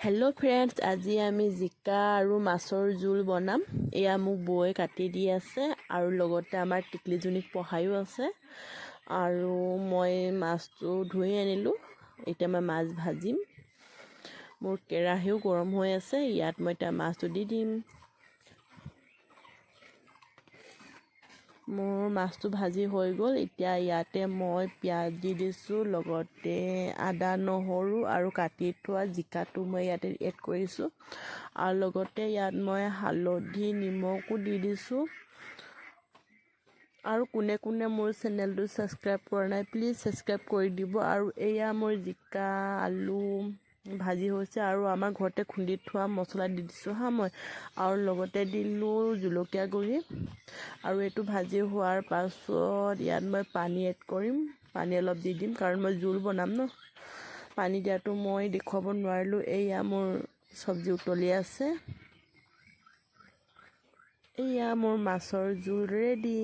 Hello' friends, আজি আমি জিকা আৰু মাছৰ জোল বনাম। এয়া মোক বৌয়ে কাটি দি আছে আৰু লগতে আমাৰ টিকলিজনীক পঢ়ায়ো আছে। আৰু মই মাছটো ধুই আনিলোঁ। এতিয়া মই মাছ ভাজিম। মোৰ কেৰাহীও গৰম হৈ আছে। ইয়াত মই এতিয়া মাছটো দি দিম। মোৰ মাছটো ভাজি হৈ গ'ল। এতিয়া ইয়াতে মই পিঁয়াজ দি দিছোঁ, লগতে আদা নহৰু আৰু কাটি থোৱা জিকাটো মই ইয়াতে এড কৰিছোঁ। আৰু লগতে ইয়াত মই হালধি নিমখো দি দিছোঁ। আৰু কোনে কোনে মোৰ চেনেলটো ছাবস্ক্ৰাইব কৰা নাই, প্লিজ ছাবস্ক্ৰাইব কৰি দিব। আৰু এয়া মোৰ জিকা আলু ভাজি হৈছে আৰু আমাৰ ঘৰতে খুন্দি থোৱা মছলা দি দিছোঁ মই। আৰু লগতে দিলোঁ জলকীয়া গুড়ি। আৰু এইটো ভাজি হোৱাৰ পাছত ইয়াত মই পানী এড কৰিম। পানী অলপ দি দিম কাৰণ মই জোল বনাম ন। পানী দিয়াটো মই দেখুৱাব নোৱাৰিলোঁ। এয়া মোৰ চব্জি উতলি আছে। এয়া মোৰ মাছৰ জোল ৰেডি।